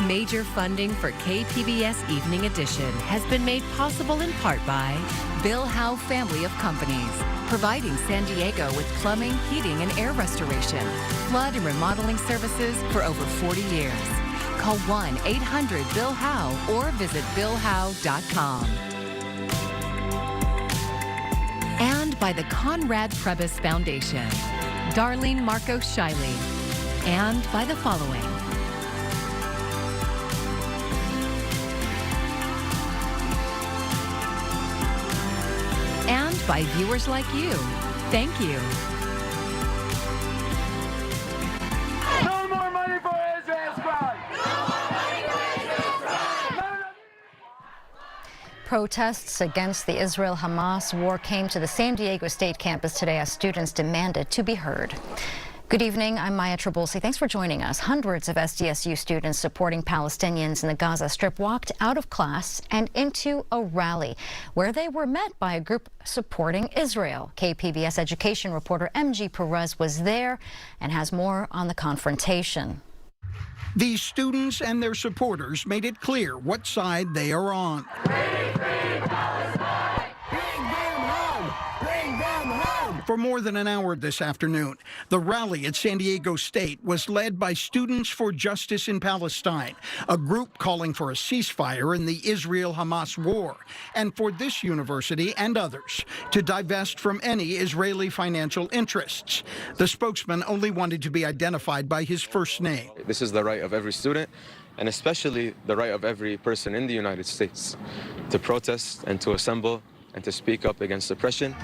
Major funding for KPBS Evening Edition has been made possible in part by Bill Howe Family of Companies, providing San Diego with plumbing, heating, and air restoration, flood and remodeling services for over 40 years. Call 1-800-BILL-HOWE or visit billhowe.com. And by the Conrad Prebys Foundation, Darlene Marcos Shiley, and by the following. And by viewers like you. Thank you. No more money for Israel's crime! No more money for Israel's crime! Protests against the Israel-Hamas war came to the San Diego State campus today as students demanded to be heard. Good evening, I'm Maya Trabulsi. Thanks for joining us. Hundreds of SDSU students supporting Palestinians in the Gaza Strip walked out of class and into a rally where they were met by a group supporting Israel. KPBS education reporter MG Perez was there and has more on the confrontation. These students and their supporters made it clear what side they are on. For more than an hour this afternoon, the rally at San Diego State was led by Students for Justice in Palestine, a group calling for a ceasefire in the Israel-Hamas war, and for this university and others to divest from any Israeli financial interests. The spokesman only wanted to be identified by his first name. This is the right of every student, and especially the right of every person in the United States to protest and to assemble and to speak up against oppression.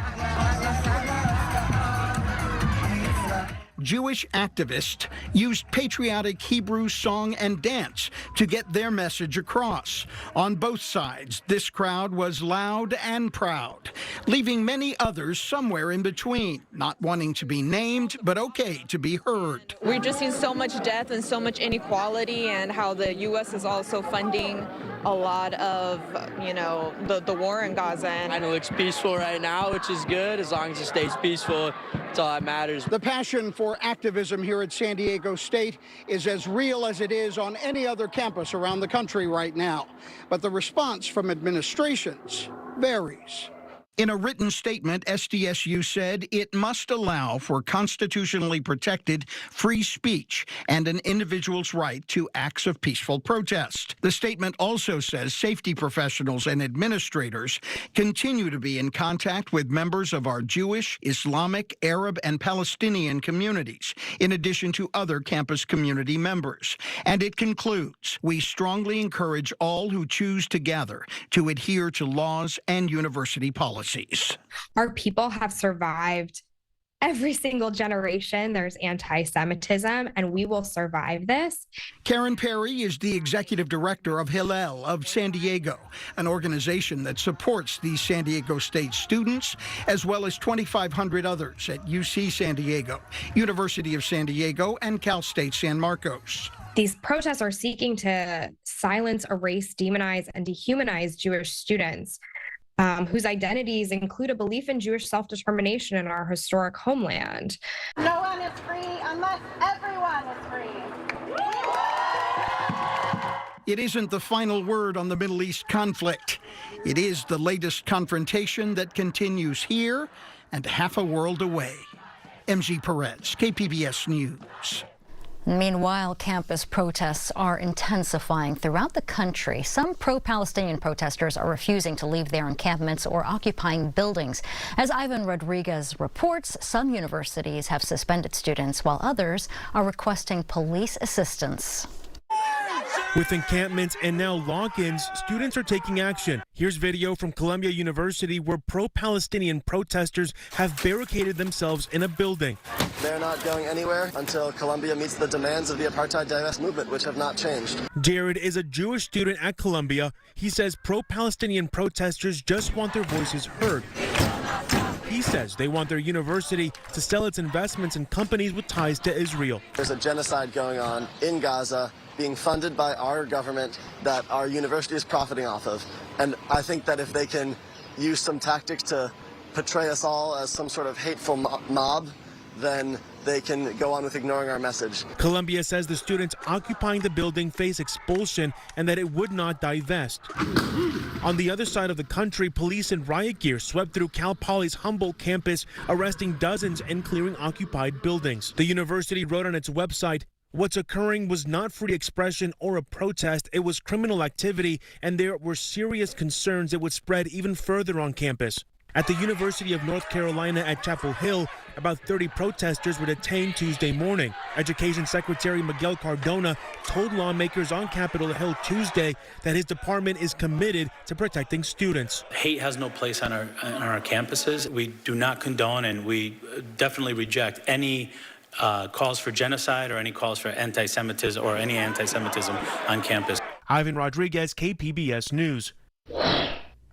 Jewish activists used patriotic Hebrew song and dance to get their message across. On both sides, this crowd was loud and proud, leaving many others somewhere in between, not wanting to be named, but okay to be heard. We've just seen so much death and so much inequality, and how the U.S. is also funding a lot of, the war in Gaza. And it looks peaceful right now, which is good. As long as it stays peaceful, that's all that matters. The passion for activism here at San Diego State is as real as it is on any other campus around the country right now. But the response from administrations varies. In a written statement, SDSU said it must allow for constitutionally protected free speech and an individual's right to acts of peaceful protest. The statement also says safety professionals and administrators continue to be in contact with members of our Jewish, Islamic, Arab, and Palestinian communities, in addition to other campus community members. And it concludes, we strongly encourage all who choose to gather to adhere to laws and university policies. Our people have survived every single generation. There's anti-Semitism, and we will survive this. Karen Perry is the executive director of Hillel of San Diego, an organization that supports these San Diego State students, as well as 2,500 others at UC San Diego, University of San Diego, and Cal State San Marcos. These protests are seeking to silence, erase, demonize, and dehumanize Jewish students whose identities include a belief in Jewish self-determination in our historic homeland. No one is free unless everyone is free. It isn't the final word on the Middle East conflict. It is the latest confrontation that continues here and half a world away. MG Perez, KPBS News. Meanwhile, campus protests are intensifying throughout the country. Some pro-Palestinian protesters are refusing to leave their encampments or occupying buildings. As Ivan Rodriguez reports, some universities have suspended students, while others are requesting police assistance. With encampments and now lock-ins, students are taking action. Here's video from Columbia University where pro-Palestinian protesters have barricaded themselves in a building. They're not going anywhere until Columbia meets the demands of the apartheid divest movement, which have not changed. Jared is a Jewish student at Columbia. He says pro-Palestinian protesters just want their voices heard. He says they want their university to sell its investments in companies with ties to Israel. There's a genocide going on in Gaza, being funded by our government, that our university is profiting off of. And I think that if they can use some tactics to portray us all as some sort of hateful mob, then they can go on with ignoring our message. Columbia says the students occupying the building face expulsion and that it would not divest. On the other side of the country, police in riot gear swept through Cal Poly's Humboldt campus, arresting dozens and clearing occupied buildings. The university wrote on its website, "What's occurring was not free expression or a protest. It was criminal activity, and there were serious concerns it would spread even further on campus." At the University of North Carolina at Chapel Hill, about 30 protesters were detained Tuesday morning. Education Secretary Miguel Cardona told lawmakers on Capitol Hill Tuesday that his department is committed to protecting students. Hate has no place on our campuses. We do not condone and we definitely reject any calls for genocide or any calls for anti-Semitism or any anti-Semitism on campus. Ivan Rodriguez, KPBS News.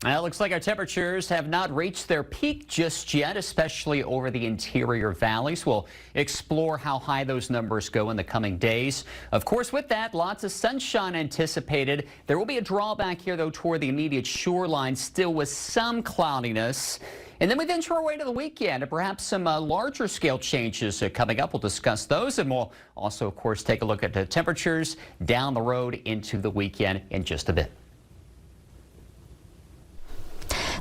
It looks like our temperatures have not reached their peak just yet, especially over the interior valleys. We'll explore how high those numbers go in the coming days. Of course, with that, lots of sunshine anticipated. There will be a drawback here, though, toward the immediate shoreline, still with some cloudiness. And then we venture our way to the weekend and perhaps some larger scale changes coming up. We'll discuss those, and we'll also, of course, take a look at the temperatures down the road into the weekend in just a bit.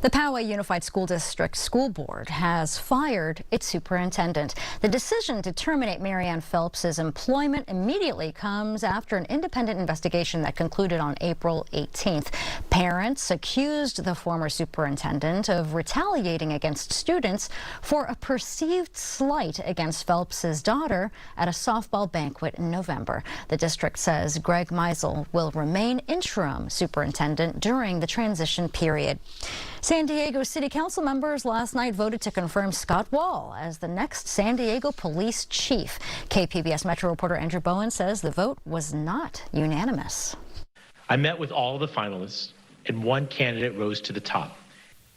The Poway Unified School District School Board has fired its superintendent. The decision to terminate Marianne Phelps's employment immediately comes after an independent investigation that concluded on April 18th. Parents accused the former superintendent of retaliating against students for a perceived slight against Phelps's daughter at a softball banquet in November. The district says Greg Meisel will remain interim superintendent during the transition period. San Diego City Council members last night voted to confirm Scott Wall as the next San Diego police chief. KPBS Metro reporter Andrew Bowen says the vote was not unanimous. I met with all the finalists, and one candidate rose to the top.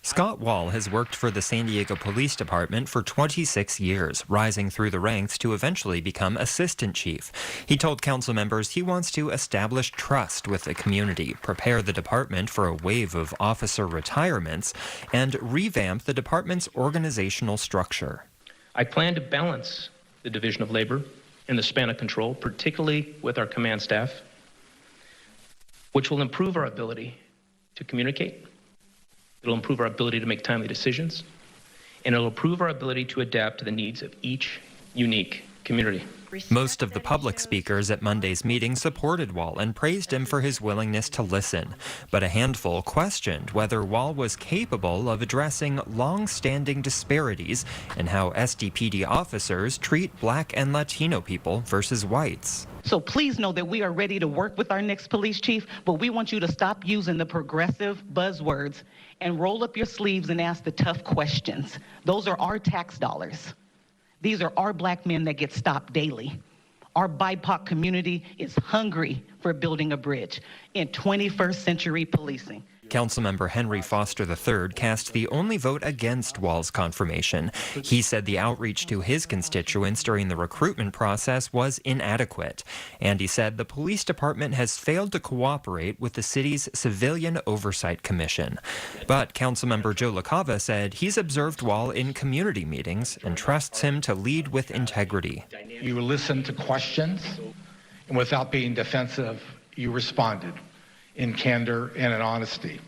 Scott Wall has worked for the San Diego Police Department for 26 years, rising through the ranks to eventually become assistant chief. He told council members he wants to establish trust with the community, prepare the department for a wave of officer retirements, and revamp the department's organizational structure. I plan to balance the division of labor and the span of control, particularly with our command staff, which will improve our ability to communicate. It'll improve our ability to make timely decisions, and it'll improve our ability to adapt to the needs of each unique community. Most of the public speakers at Monday's meeting supported Wall and praised him for his willingness to listen, but a handful questioned whether Wall was capable of addressing long-standing disparities in how SDPD officers treat Black and Latino people versus whites. So please know that we are ready to work with our next police chief, but we want you to stop using the progressive buzzwords and roll up your sleeves and ask the tough questions. Those are our tax dollars. These are our Black men that get stopped daily. Our BIPOC community is hungry for building a bridge in 21st century policing. Councilmember Henry Foster III cast the only vote against Wall's confirmation. He said the outreach to his constituents during the recruitment process was inadequate. And he said the police department has failed to cooperate with the city's Civilian Oversight Commission. But Councilmember Joe LaCava said he's observed Wall in community meetings and trusts him to lead with integrity. You listened to questions, and without being defensive, you responded in candor and in honesty.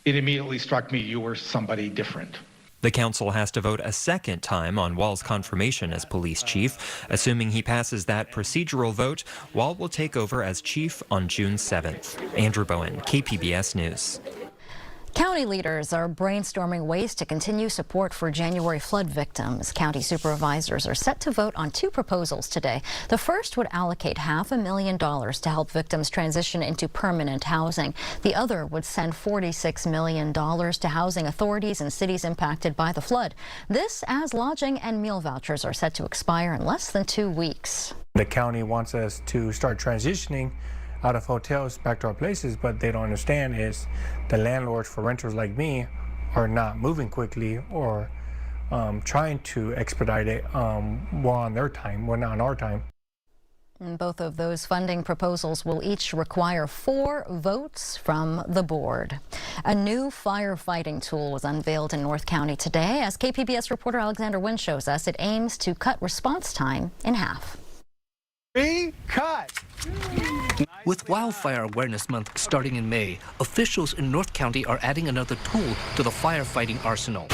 It immediately struck me you were somebody different. The council has to vote a second time on Wall's confirmation as police chief. Assuming he passes that procedural vote, Wall will take over as chief on June 7th. Andrew Bowen, KPBS News. County leaders are brainstorming ways to continue support for January flood victims. County supervisors are set to vote on two proposals today. The first would allocate $500,000 to help victims transition into permanent housing. The other would send $46 million to housing authorities in cities impacted by the flood. This as lodging and meal vouchers are set to expire in less than 2 weeks. The county wants us to start transitioning out of hotels back to our places, but they don't understand is the landlords for renters like me are not moving quickly or trying to expedite it. We're on their time, we're not on our time. And both of those funding proposals will each require 4 votes from the board. A new firefighting tool was unveiled in North County today. As KPBS reporter Alexander Wynn shows us, it aims to cut response time in half. Cut! With Wildfire Awareness Month starting in May, officials in North County are adding another tool to the firefighting arsenal.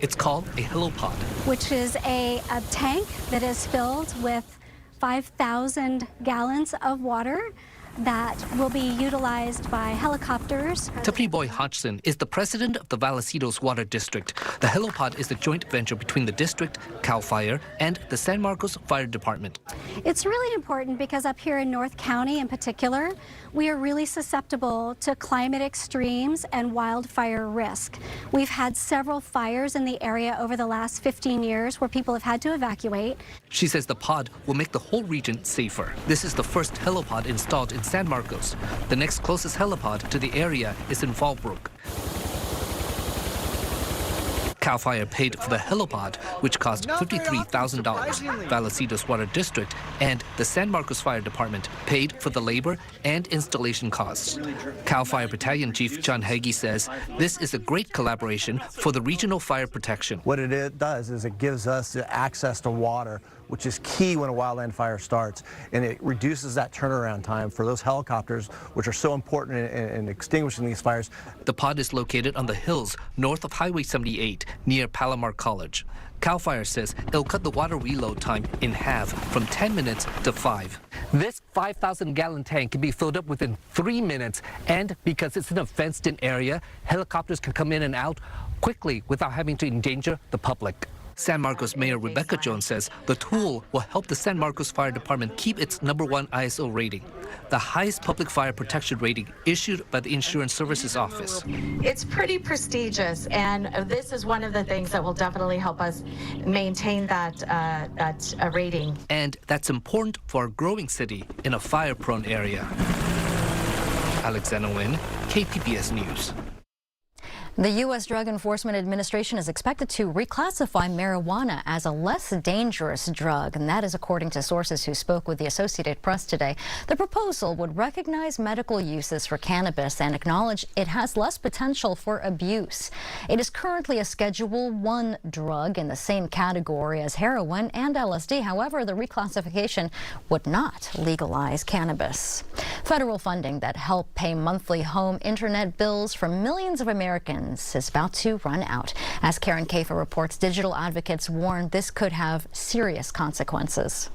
It's called a helo-pod, which is a tank that is filled with 5,000 gallons of water that will be utilized by helicopters. Tiffany Boy Hodgson is the president of the Vallecito's Water District. The helo-pod is a joint venture between the district, CAL FIRE, and the San Marcos Fire Department. It's really important because up here in North County in particular, we are really susceptible to climate extremes and wildfire risk. We've had several fires in the area over the last 15 years where people have had to evacuate. She says the pod will make the whole region safer. This is the first helo-pod installed in San Marcos. The next closest helipod to the area is in Fallbrook. CAL FIRE paid for the helipod, which cost $53,000. Vallecito's Water District and the San Marcos Fire Department paid for the labor and installation costs. CAL FIRE Battalion Chief John Hagee says this is a great collaboration for the regional fire protection. What it does is it gives us the access to water, which is key when a wildland fire starts, and it reduces that turnaround time for those helicopters, which are so important in extinguishing these fires. The pod is located on the hills north of Highway 78 near Palomar College. CAL FIRE says it'll cut the water reload time in half from 10 minutes to 5. This 5,000-gallon tank can be filled up within 3 minutes, and because it's in a fenced-in area, helicopters can come in and out quickly without having to endanger the public. San Marcos Mayor Rebecca Jones says the tool will help the San Marcos Fire Department keep its #1 ISO rating, the highest public fire protection rating issued by the Insurance Services Office. It's pretty prestigious, and this is one of the things that will definitely help us maintain that rating. And that's important for a growing city in a fire-prone area. Alexander Wynn, KPBS News. The U.S. Drug Enforcement Administration is expected to reclassify marijuana as a less dangerous drug, and that is according to sources who spoke with the Associated Press today. The proposal would recognize medical uses for cannabis and acknowledge it has less potential for abuse. It is currently a Schedule I drug in the same category as heroin and LSD. However, the reclassification would not legalize cannabis. Federal funding that helped pay monthly home internet bills for millions of Americans is about to run out. As Karen Kafa reports, digital advocates warn this could have serious consequences.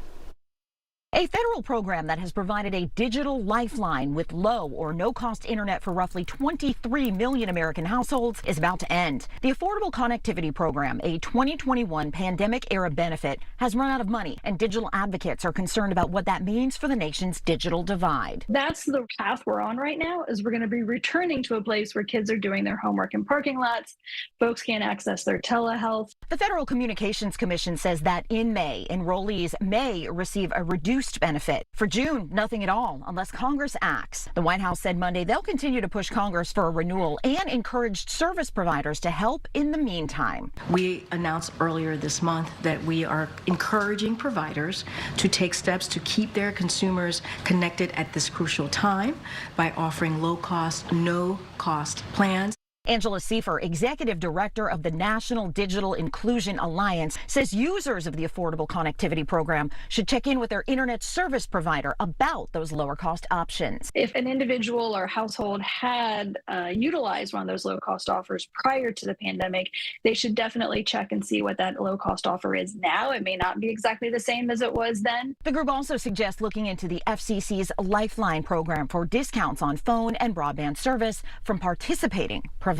A federal program that has provided a digital lifeline with low or no-cost internet for roughly 23 million American households is about to end. The Affordable Connectivity Program, a 2021 pandemic-era benefit, has run out of money, and digital advocates are concerned about what that means for the nation's digital divide. That's the path we're on right now, is we're going to be returning to a place where kids are doing their homework in parking lots, folks can't access their telehealth. The Federal Communications Commission says that in May, enrollees may receive a reduced benefit. For June, nothing at all unless Congress acts. The White House said Monday they'll continue to push Congress for a renewal and encouraged service providers to help in the meantime. We announced earlier this month that we are encouraging providers to take steps to keep their consumers connected at this crucial time by offering low-cost, no-cost plans. Angela Seifer, executive director of the National Digital Inclusion Alliance, says users of the Affordable Connectivity Program should check in with their internet service provider about those lower cost options. If an individual or household had utilized one of those low cost offers prior to the pandemic, they should definitely check and see what that low cost offer is now. It may not be exactly the same as it was then. The group also suggests looking into the FCC's Lifeline program for discounts on phone and broadband service from participating providers.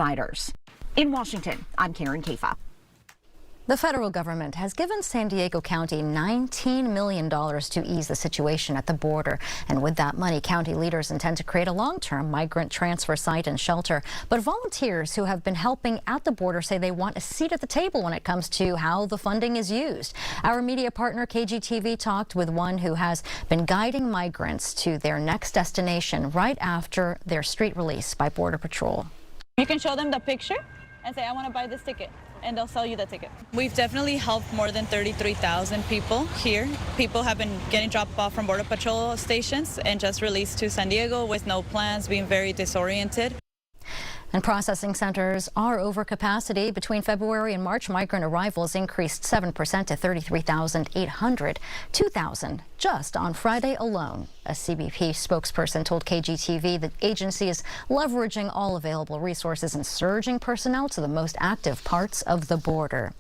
In Washington, I'm Karen Kafa. The federal government has given San Diego County $19 million to ease the situation at the border. And with that money, county leaders intend to create a long-term migrant transfer site and shelter. But volunteers who have been helping at the border say they want a seat at the table when it comes to how the funding is used. Our media partner KGTV talked with one who has been guiding migrants to their next destination right after their street release by Border Patrol. You can show them the picture and say, I want to buy this ticket. and they'll sell you the ticket. We've definitely helped more than 33,000 people here. People have been getting dropped off from Border Patrol stations and just released to San Diego with no plans, being very disoriented. And processing centers are over capacity. Between February and March, migrant arrivals increased 7% to 33,800, 2,000 just on Friday alone. A CBP spokesperson told KGTV the agency is leveraging all available resources and surging personnel to the most active parts of the border.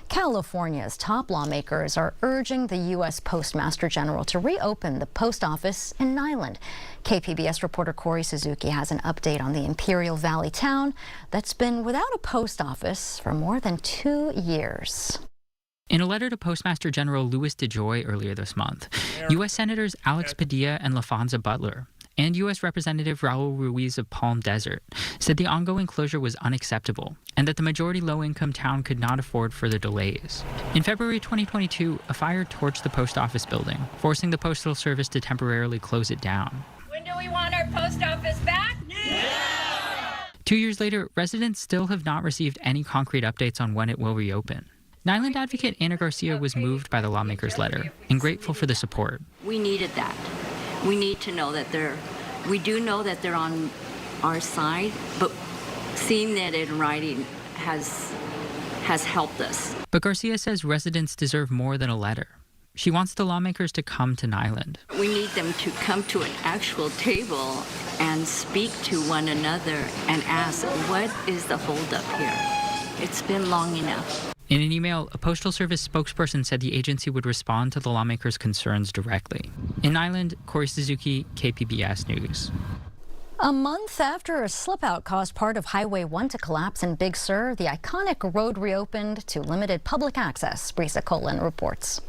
California's top lawmakers are urging the U.S. Postmaster General to reopen the post office in Nyland. KPBS reporter Corey Suzuki has an update on the Imperial Valley town that's been without a post office for more than 2 years. In a letter to Postmaster General Louis DeJoy earlier this month, U.S. Senators Alex Padilla and LaFonza Butler and U.S. Representative Raul Ruiz of Palm Desert said the ongoing closure was unacceptable and that the majority low-income town could not afford further delays. In February 2022, a fire torched the post office building, forcing the Postal Service to temporarily close it down. When do we want our post office back? Now! 2 years later, residents still have not received any concrete updates on when it will reopen. Nyland advocate Anna Garcia was moved by the lawmakers' letter and grateful for the support. We needed that. We need to know that we do know that they're on our side, but seeing that in writing has helped us. But Garcia says residents deserve more than a letter. She wants the lawmakers to come to Nyland. We need them to come to an actual table and speak to one another and ask, what is the holdup here? It's been long enough. In an email, a Postal Service spokesperson said the agency would respond to the lawmakers' concerns directly. In Nyland, Corey Suzuki, KPBS News. A month after a slip-out caused part of Highway 1 to collapse in Big Sur, the iconic road reopened to limited public access. Brisa Colin reports.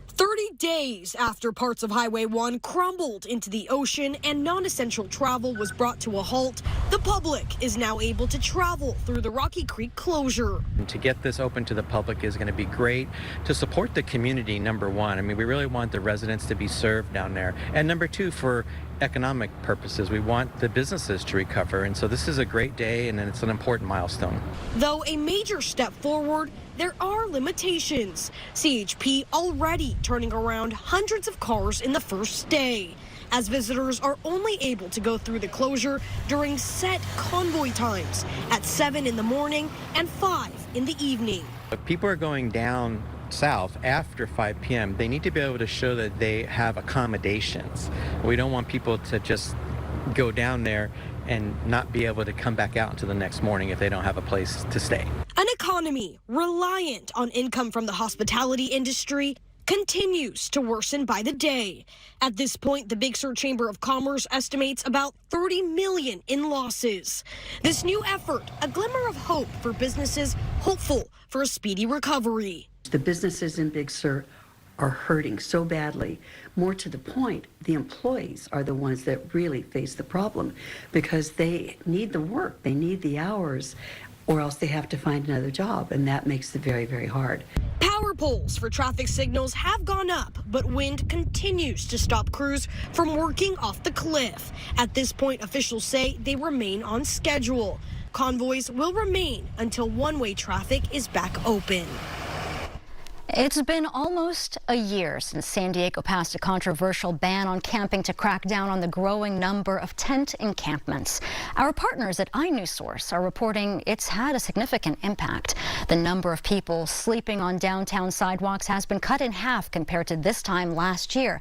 30 days after parts of Highway 1 crumbled into the ocean and non-essential travel was brought to a halt, the public is now able to travel through the Rocky Creek closure. To get this open to the public is going to be great to support the community, number one. I mean, we really want the residents to be served down there. And number two, for economic purposes, we want the businesses to recover. And so this is a great day and it's an important milestone. Though a major step forward, there are limitations. CHP already turning around hundreds of cars in the first day, as visitors are only able to go through the closure during set convoy times at 7 in the morning and 5 in the evening. If people are going down south after 5 p.m., they need to be able to show that they have accommodations. We don't want people to just go down there and not be able to come back out until the next morning if they don't have a place to stay. An economy reliant on income from the hospitality industry continues to worsen by the day. At this point, the Big Sur Chamber of Commerce estimates about $30 million in losses. This new effort, a glimmer of hope for businesses hopeful for a speedy recovery. The businesses in Big Sur are hurting so badly. More to the point, the employees are the ones that really face the problem because they need the work, they need the hours, or else they have to find another job, and that makes it very, very hard. Power poles for traffic signals have gone up, but wind continues to stop crews from working off the cliff. At this point, officials say they remain on schedule. Convoys will remain until one-way traffic is back open. It's been almost a year since San Diego passed a controversial ban on camping to crack down on the growing number of tent encampments. Our partners at iNewsSource are reporting it's had a significant impact. The number of people sleeping on downtown sidewalks has been cut in half compared to this time last year.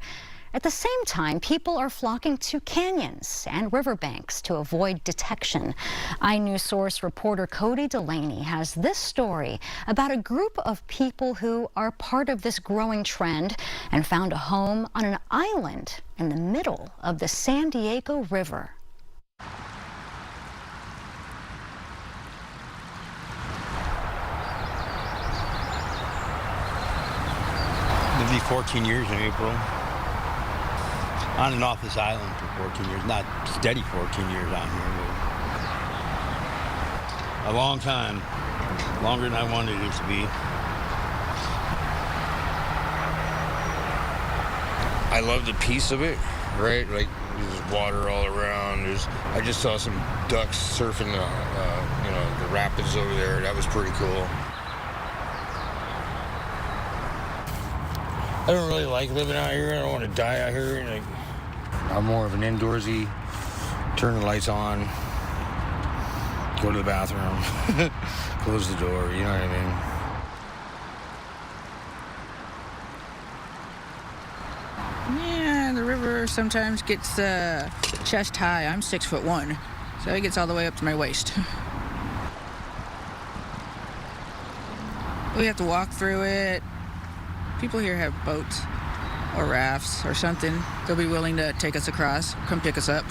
At the same time, people are flocking to canyons and riverbanks to avoid detection. iNewsSource reporter Cody Delaney has this story about a group of people who are part of this growing trend and found a home on an island in the middle of the San Diego River. 14 years in April. On and off this island for 14 years. Not steady 14 years on here, but a long time. Longer than I wanted it to be. I love the peace of it, right? Like, there's water all around. I just saw some ducks surfing the rapids over there. That was pretty cool. don't really like living out here. I don't want to die out here. Like, I'm more of an indoorsy, turn the lights on, go to the bathroom, close the door, you know what I mean? Yeah, the river sometimes gets chest high. I'm 6'1", so it gets all the way up to my waist. We have to walk through it. People here have boats or rafts or something. They'll be willing to take us across, come pick us up.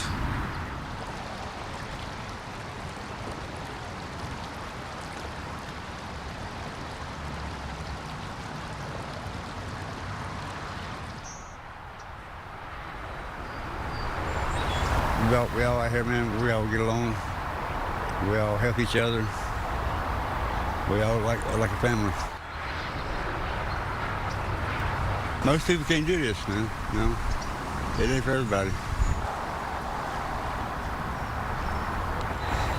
We all out here, man. We all get along. We all help each other. We all like a family. Most people can't do this, man. You know, it ain't for everybody.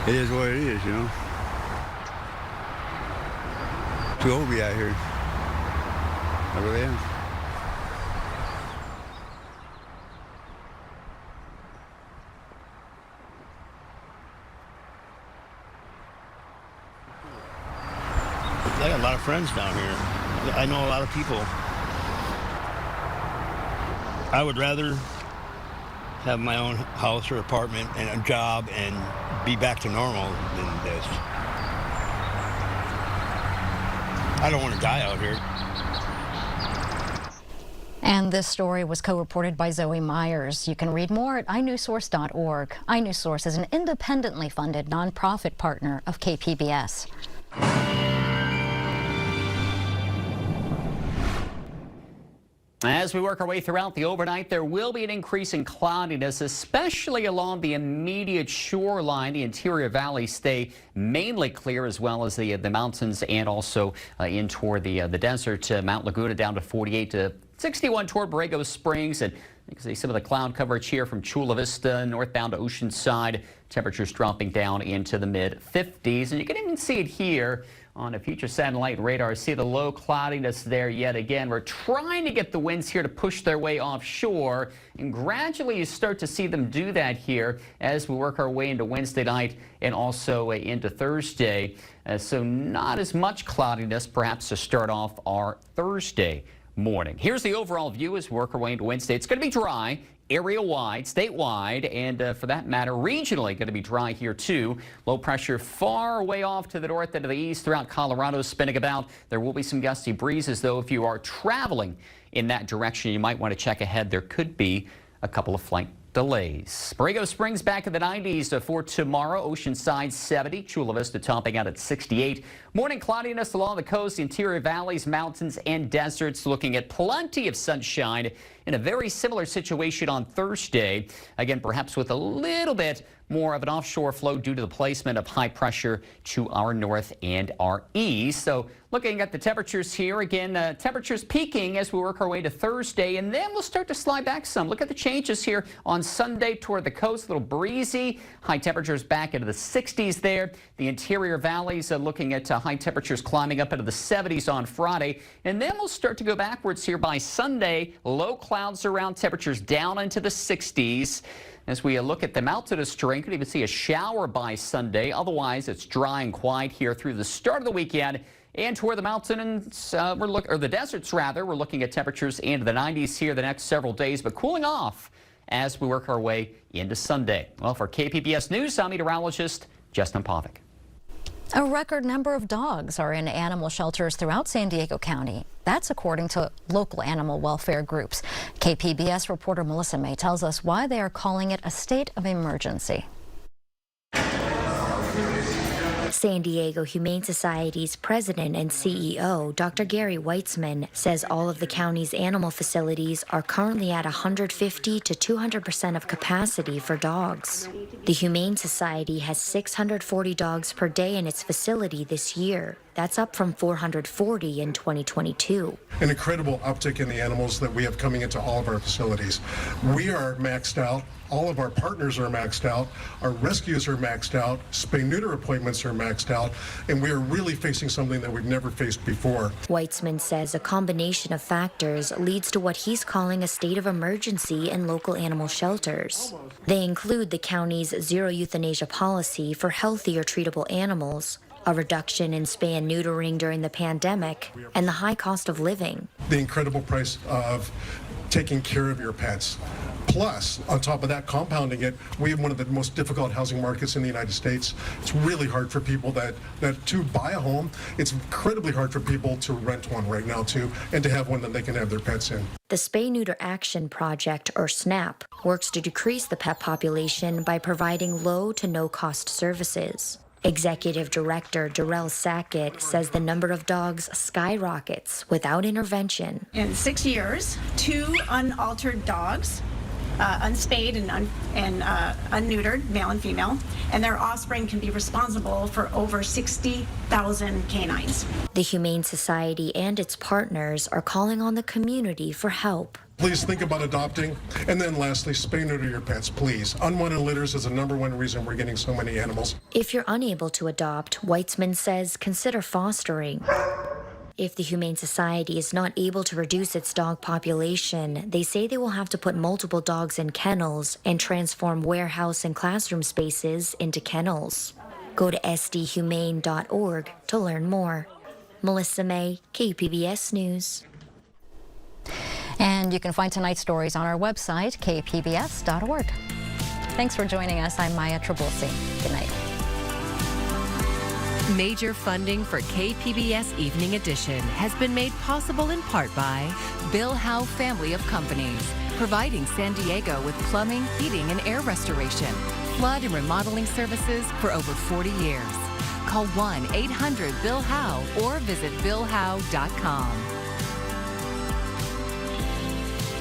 It is what it is, you know. Too old to be out here. I really am. I got a lot of friends down here. I know a lot of people. I would rather have my own house or apartment and a job and be back to normal than this. I don't want to die out here. And this story was co-reported by Zoe Myers. You can read more at inewsource.org. iNewsSource is an independently funded nonprofit partner of KPBS. As we work our way throughout the overnight, there will be an increase in cloudiness, especially along the immediate shoreline. The interior valleys stay mainly clear, as well as the mountains and also in toward the desert. Mount Laguna down to 48 to 61 toward Borrego Springs. And you can see some of the cloud coverage here from Chula Vista northbound to Oceanside. Temperatures dropping down into the mid-50s. And you can even see it here on a future satellite radar. See the low cloudiness there yet again. We're trying to get the winds here to push their way offshore, and gradually you start to see them do that here as we work our way into Wednesday night and also into Thursday. So not as much cloudiness perhaps to start off our Thursday morning. Here's the overall view as we work our way into Wednesday. It's going to be dry. Area-wide, statewide, and for that matter, regionally going to be dry here too. Low pressure far away off to the north and to the east throughout Colorado spinning about. There will be some gusty breezes, though. If you are traveling in that direction, you might want to check ahead. There could be a couple of flight delays. Borrego Springs back in the 90s for tomorrow. Oceanside 70, Chula Vista topping out at 68. Morning cloudiness along the coast, interior valleys, mountains, and deserts. Looking at plenty of sunshine in a very similar situation on Thursday. Again, perhaps with a little bit more of an offshore flow due to the placement of high pressure to our north and our east. So looking at the temperatures here, again, temperatures peaking as we work our way to Thursday, and then we'll start to slide back some. Look at the changes here on Sunday toward the coast, a little breezy. High temperatures back into the 60s there. The interior valleys looking at high temperatures climbing up into the 70s on Friday. And then we'll start to go backwards here by Sunday. Low clouds around, temperatures down into the 60s. As we look at the mountainous terrain, could even see a shower by Sunday. Otherwise, it's dry and quiet here through the start of the weekend. And toward the mountains, the deserts rather, we're looking at temperatures into the 90s here the next several days, but cooling off as we work our way into Sunday. Well, for KPBS News, I'm meteorologist Justin Pavic. A record number of dogs are in animal shelters throughout San Diego County. That's according to local animal welfare groups. KPBS reporter Melissa May tells us why they are calling it a state of emergency. San Diego Humane Society's president and CEO, Dr. Gary Weitzman, says all of the county's animal facilities are currently at 150 to 200% of capacity for dogs. The Humane Society has 640 dogs per day in its facility this year. That's up from 440 in 2022. An incredible uptick in the animals that we have coming into all of our facilities. We are maxed out. All of our partners are maxed out. Our rescues are maxed out. Spay-neuter appointments are maxed out. And we are really facing something that we've never faced before. Weitzman says a combination of factors leads to what he's calling a state of emergency in local animal shelters. They include the county's zero euthanasia policy for healthy or treatable animals, a reduction in spay and neutering during the pandemic, and the high cost of living. The incredible price of taking care of your pets. Plus, on top of that, compounding it, we have one of the most difficult housing markets in the United States. It's really hard for people that to buy a home. It's incredibly hard for people to rent one right now, too, and to have one that they can have their pets in. The Spay-Neuter Action Project, or SNAP, works to decrease the pet population by providing low to no-cost services. Executive Director Darrell Sackett says the number of dogs skyrockets without intervention. In 6 years, 2 unaltered dogs, unspayed and unneutered, male and female, and their offspring can be responsible for over 60,000 canines. The Humane Society and its partners are calling on the community for help. Please think about adopting. And then lastly, spay-neuter your pets, please. Unwanted litters is the #1 reason we're getting so many animals. If you're unable to adopt, Weitzman says consider fostering. If the Humane Society is not able to reduce its dog population, they say they will have to put multiple dogs in kennels and transform warehouse and classroom spaces into kennels. Go to sdhumane.org to learn more. Melissa May, KPBS News. And you can find tonight's stories on our website, kpbs.org. Thanks for joining us. I'm Maya Trabulsi. Good night. Major funding for KPBS Evening Edition has been made possible in part by Bill Howe Family of Companies, providing San Diego with plumbing, heating, and air restoration, flood and remodeling services for over 40 years. Call 1-800-BILL-HOWE or visit billhowe.com.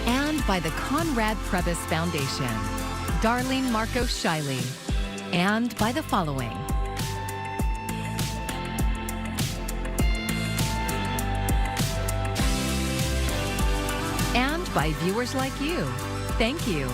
And by the Conrad Prebys Foundation, Darlene Marcos Shiley, and by the following. And by viewers like you. Thank you.